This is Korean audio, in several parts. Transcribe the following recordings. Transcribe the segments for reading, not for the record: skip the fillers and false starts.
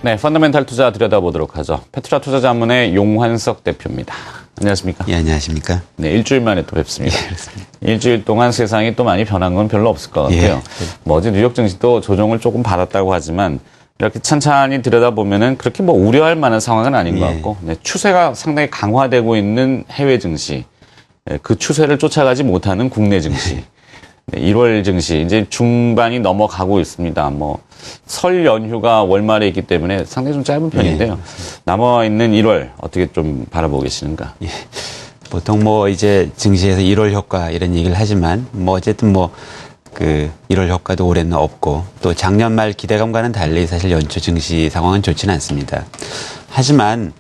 네, 펀더멘탈 투자 들여다보도록 하죠. 페트라 투자자문의 용환석 대표입니다. 안녕하십니까? 예, 안녕하십니까? 네, 일주일 만에 또 뵙습니다. 예, 일주일 동안 세상이 또 많이 변한 건 별로 없을 것 같고요. 예. 뭐 어제 뉴욕 증시도 조정을 조금 받았다고 하지만 이렇게 찬찬히 들여다보면은 그렇게 뭐 우려할 만한 상황은 아닌 것 같고, 네, 추세가 상당히 강화되고 있는 해외 증시, 그 추세를 쫓아가지 못하는 국내 증시. 네, 1월 증시 이제 중반이 넘어가고 있습니다. 뭐 설 연휴가 월말에 있기 때문에 상당히 좀 짧은 편인데요. 남아 있는 1월 어떻게 좀 바라보고 계시는가? 예. 보통 뭐 이제 증시에서 1월 효과 이런 얘기를 하지만 뭐 어쨌든 뭐 그 1월 효과도 올해는 없고 또 작년 말 기대감과는 달리 사실 연초 증시 상황은 좋지는 않습니다. 하지만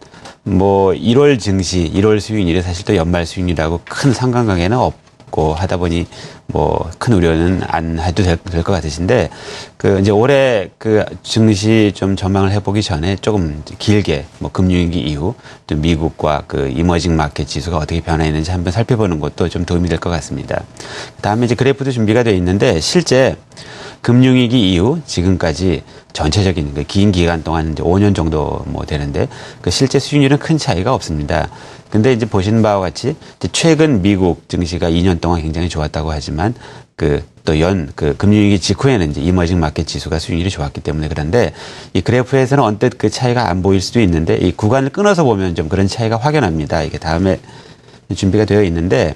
뭐 1월 증시, 1월 수익률이 사실 또 연말 수익률하고 큰 상관관계는 없고 하다 보니 뭐 큰 우려는 안 해도 될 것 같으신데 그 이제 올해 그 증시 좀 전망을 해보기 전에 조금 길게 뭐 금융위기 이후 또 미국과 그 이머징 마켓 지수가 어떻게 변화했는지 한번 살펴보는 것도 좀 도움이 될 것 같습니다. 다음에 이제 그래프도 준비가 되어 있는데 실제 금융위기 이후 지금까지 전체적인 그 긴 기간 동안 이제 5년 정도 뭐 되는데 그 실제 수익률은 큰 차이가 없습니다. 근데 이제 보시는 바와 같이 이제 최근 미국 증시가 2년 동안 굉장히 좋았다고 하지만 그 또 그 금융위기 직후에는 이제 이머징 마켓 지수가 수익률이 좋았기 때문에 그런데 이 그래프에서는 언뜻 그 차이가 안 보일 수도 있는데 이 구간을 끊어서 보면 좀 그런 차이가 확연합니다. 이게 다음에 준비가 되어 있는데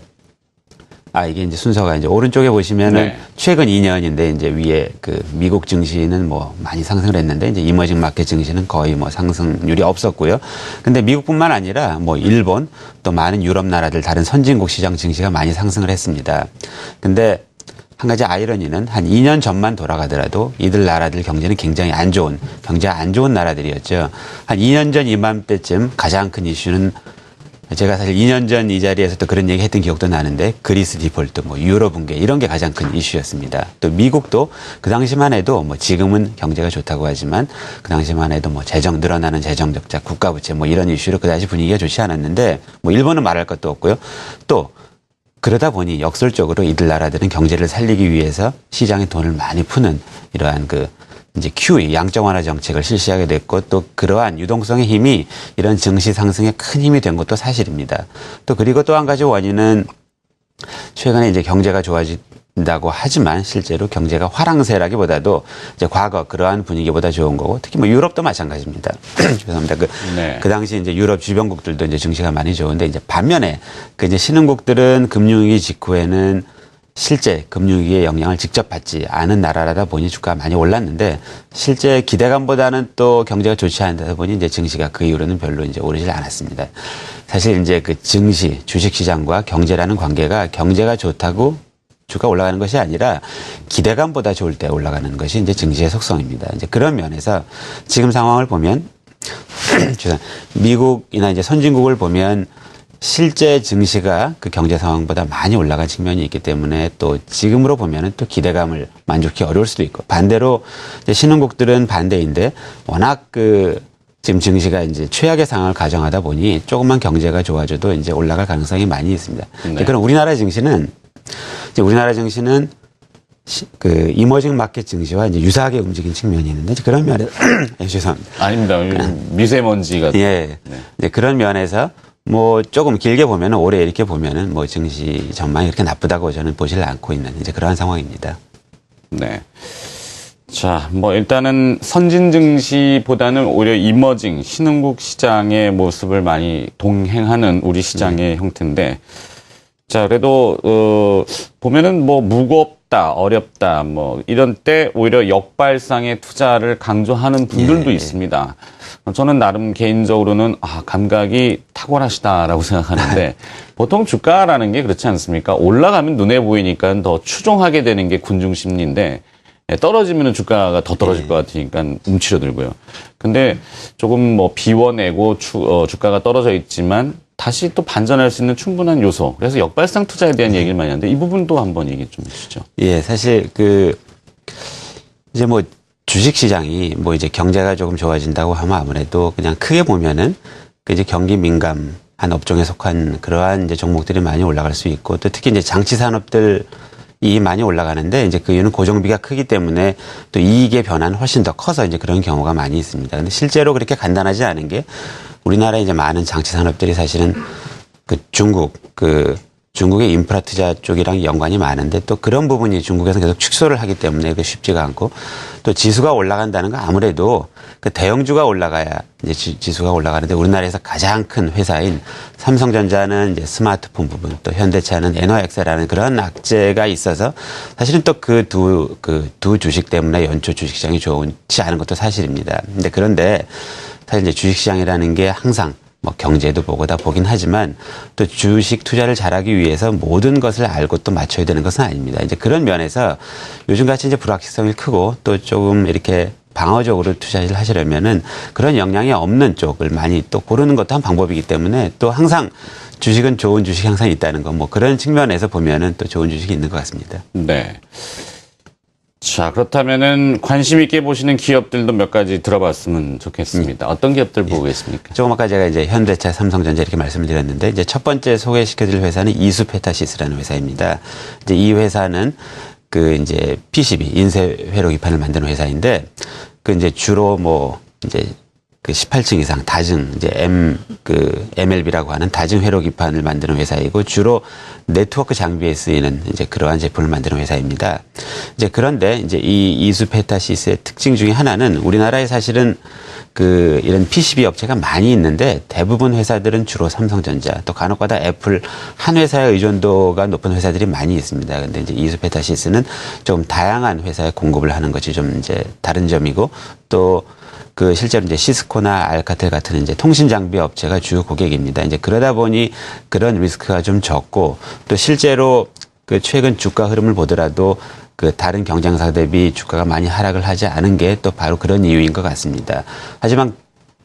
이게 이제 순서가 이제 오른쪽에 보시면은 네. 최근 2년인데 이제 위에 그 미국 증시는 뭐 많이 상승을 했는데 이제 이머징 마켓 증시는 거의 뭐 상승률이 없었고요. 근데 미국뿐만 아니라 뭐 일본 또 많은 유럽 나라들 다른 선진국 시장 증시가 많이 상승을 했습니다. 근데 한 가지 아이러니는 한 2년 전만 돌아가더라도 이들 나라들 경제는 굉장히 경제가 안 좋은 나라들이었죠. 한 2년 전 이맘때쯤 가장 큰 이슈는 제가 사실 2년 전 이 자리에서 또 그런 얘기 했던 기억도 나는데 그리스 디폴트, 뭐 유로 붕괴 이런 게 가장 큰 이슈였습니다. 또 미국도 그 당시만 해도 뭐 지금은 경제가 좋다고 하지만 그 당시만 해도 뭐 늘어나는 재정 적자, 국가 부채 뭐 이런 이슈로 그다지 분위기가 좋지 않았는데 뭐 일본은 말할 것도 없고요. 또 그러다 보니 역설적으로 이들 나라들은 경제를 살리기 위해서 시장에 돈을 많이 푸는 이러한 그 이제 QE 양적 완화 정책을 실시하게 됐고 또 그러한 유동성의 힘이 이런 증시 상승에 큰 힘이 된 것도 사실입니다. 또 그리고 또 한 가지 원인은 최근에 이제 경제가 좋아진다고 하지만 실제로 경제가 화랑세라기보다도 이제 과거 그러한 분위기보다 좋은 거고 특히 뭐 유럽도 마찬가지입니다. 죄송합니다. 그 당시 이제 유럽 주변국들도 이제 증시가 많이 좋은데 이제 반면에 그 이제 신흥국들은 금융위기 직후에는 실제 금융위기의 영향을 직접 받지 않은 나라라다 보니 주가가 많이 올랐는데 실제 기대감보다는 또 경제가 좋지 않다 보니 이제 증시가 그 이후로는 별로 이제 오르질 않았습니다. 사실 이제 그 증시, 주식시장과 경제라는 관계가 경제가 좋다고 주가 올라가는 것이 아니라 기대감보다 좋을 때 올라가는 것이 이제 증시의 속성입니다. 이제 그런 면에서 지금 상황을 보면 미국이나 이제 선진국을 보면 실제 증시가 그 경제 상황보다 많이 올라간 측면이 있기 때문에 또 지금으로 보면은 또 기대감을 만족하기 어려울 수도 있고 반대로 이제 신흥국들은 반대인데 워낙 그 지금 증시가 이제 최악의 상황을 가정하다 보니 조금만 경제가 좋아져도 이제 올라갈 가능성이 많이 있습니다. 네. 그럼 우리나라 증시는 그 이머징 마켓 증시와 이제 유사하게 움직인 측면이 있는데 그런 면에서 죄송합니다. 아닙니다. 미세먼지가 네. 이제 그런 면에서 뭐 조금 길게 보면은 올해 이렇게 보면은 뭐 증시 전망이 그렇게 나쁘다고 저는 보질 않고 있는 이제 그러한 상황입니다. 네. 자, 뭐 일단은 선진 증시보다는 오히려 이머징 신흥국 시장의 모습을 많이 동행하는 우리 시장의 형태인데, 자 그래도 보면은 뭐 무겁다, 어렵다, 뭐 이런 때 오히려 역발상의 투자를 강조하는 분들도 있습니다. 저는 나름 개인적으로는 감각이 탁월하시다라고 생각하는데 보통 주가라는 게 그렇지 않습니까? 올라가면 눈에 보이니까 더 추종하게 되는 게 군중 심리인데 떨어지면 주가가 더 떨어질 것 같으니까 움츠려들고요. 근데 조금 뭐 비워내고 주가가 떨어져 있지만 다시 또 반전할 수 있는 충분한 요소. 그래서 역발상 투자에 대한 얘기를 많이 하는데 이 부분도 한번 얘기 좀 해주시죠. 예, 사실 이제 뭐 주식시장이 뭐 이제 경제가 조금 좋아진다고 하면 아무래도 그냥 크게 보면은 그 이제 경기 민감한 업종에 속한 그러한 이제 종목들이 많이 올라갈 수 있고 또 특히 이제 장치 산업들이 이익이 많이 올라가는데 이제 그 이유는 고정비가 크기 때문에 또 이익의 변화는 훨씬 더 커서 이제 그런 경우가 많이 있습니다. 근데 실제로 그렇게 간단하지 않은 게 우리나라의 이제 많은 장치 산업들이 사실은 그 중국의 인프라 투자 쪽이랑 연관이 많은데 또 그런 부분이 중국에서 계속 축소를 하기 때문에 그 쉽지가 않고 또 지수가 올라간다는 건 아무래도 그 대형주가 올라가야 이제 지수가 올라가는데 우리나라에서 가장 큰 회사인 삼성전자는 이제 스마트폰 부분 또 현대차는 엔화엑세라는 그런 악재가 있어서 사실은 또 그 두 주식 때문에 연초 주식시장이 좋지 않은 것도 사실입니다. 그런데 사실 이제 주식시장이라는 게 항상 뭐 경제도 보고 다 보긴 하지만 또 주식 투자를 잘하기 위해서 모든 것을 알고 또 맞춰야 되는 것은 아닙니다. 이제 그런 면에서 요즘같이 이제 불확실성이 크고 또 조금 이렇게 방어적으로 투자를 하시려면은 그런 영향이 없는 쪽을 많이 또 고르는 것도 한 방법이기 때문에 또 항상 주식은 좋은 주식이 항상 있다는 거 뭐 그런 측면에서 보면은 또 좋은 주식이 있는 것 같습니다. 네. 자, 그렇다면은 관심 있게 보시는 기업들도 몇 가지 들어봤으면 좋겠습니다. 어떤 기업들 보고 계십니까? 조금 아까 제가 이제 현대차, 삼성전자 이렇게 말씀을 드렸는데 이제 첫 번째 소개시켜드릴 회사는 이수페타시스라는 회사입니다. 이제 이 회사는 그 이제 PCB 인쇄 회로 기판을 만드는 회사인데 그 이제 주로 뭐 이제 그 18층 이상 다증 이제 MLB라고 하는 다증 회로 기판을 만드는 회사이고 주로 네트워크 장비에 쓰이는 이제 그러한 제품을 만드는 회사입니다. 이제 그런데 이제 이 이수페타시스의 특징 중에 하나는 우리나라에 사실은 그 이런 PCB 업체가 많이 있는데 대부분 회사들은 주로 삼성전자 또 간혹가다 애플 한 회사의 의존도가 높은 회사들이 많이 있습니다. 근데 이제 이수페타시스는 좀 다양한 회사에 공급을 하는 것이 좀 이제 다른 점이고 또 그 실제로 이제 시스코나 알카텔 같은 이제 통신 장비 업체가 주요 고객입니다. 이제 그러다 보니 그런 리스크가 좀 적고 또 실제로 그 최근 주가 흐름을 보더라도 그 다른 경쟁사 대비 주가가 많이 하락을 하지 않은 게 또 바로 그런 이유인 것 같습니다. 하지만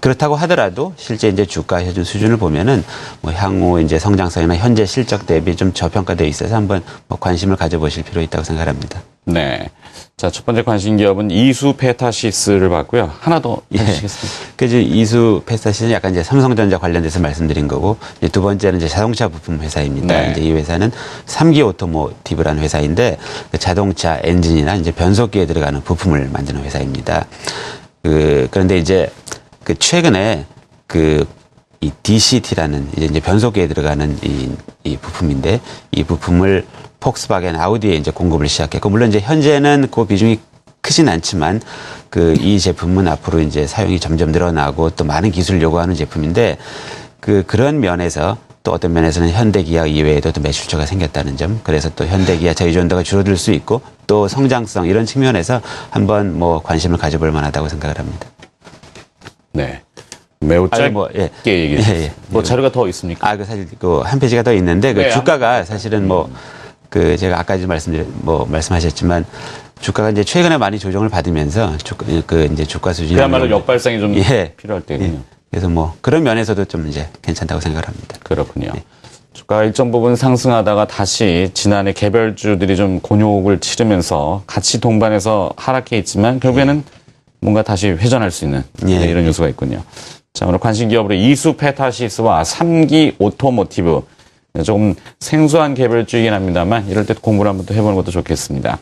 그렇다고 하더라도 실제 이제 주가 현재 수준을 보면은 뭐 향후 이제 성장성이나 현재 실적 대비 좀 저평가되어 있어서 한번 뭐 관심을 가져보실 필요 있다고 생각합니다. 네. 자, 첫 번째 관심 기업은 이수페타시스를 봤고요. 하나 더 해주시겠습니까? 그 이제 이수페타시스는 약간 이제 삼성전자 관련돼서 말씀드린 거고 이제 두 번째는 이제 자동차 부품 회사입니다. 네. 이제 이 회사는 삼기 오토모티브라는 회사인데 그 자동차 엔진이나 이제 변속기에 들어가는 부품을 만드는 회사입니다. 그런데 이제 그 최근에 이 DCT라는 이제 변속기에 들어가는 이 부품인데 이 부품을 폭스바겐 아우디에 이제 공급을 시작했고 물론 이제 현재는 그 비중이 크진 않지만 이 제품은 앞으로 이제 사용이 점점 늘어나고 또 많은 기술을 요구하는 제품인데 그런 면에서 또 어떤 면에서는 현대기아 이외에도 또 매출처가 생겼다는 점 그래서 또 현대기아차 의존도가 줄어들 수 있고 또 성장성 이런 측면에서 한번 뭐 관심을 가져볼 만하다고 생각을 합니다. 네. 매우 짧게 얘기해 주세요. 뭐 자료가 더 있습니까? 사실 한 페이지가 더 있는데 네, 주가가 사실은 제가 아까도 말씀하셨지만 주가가 이제 최근에 많이 조정을 받으면서 이제 주가 수준이 그야말로 역발상이 좀 필요할 때군요. 그래서 뭐 그런 면에서도 좀 이제 괜찮다고 생각을 합니다. 그렇군요. 주가가 일정 부분 상승하다가 다시 지난해 개별주들이 좀 곤욕을 치르면서 같이 동반해서 하락해 있지만 결국에는 뭔가 다시 회전할 수 있는 이런 요소가 있군요. 자, 오늘 관심 기업으로 이수페타시스와 삼기 오토모티브 조금 생소한 개별주이긴 합니다만 이럴 때 공부를 한번 또 해보는 것도 좋겠습니다.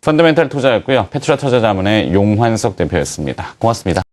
펀더멘탈 투자였고요. 페트라 투자자문의 용환석 대표였습니다. 고맙습니다.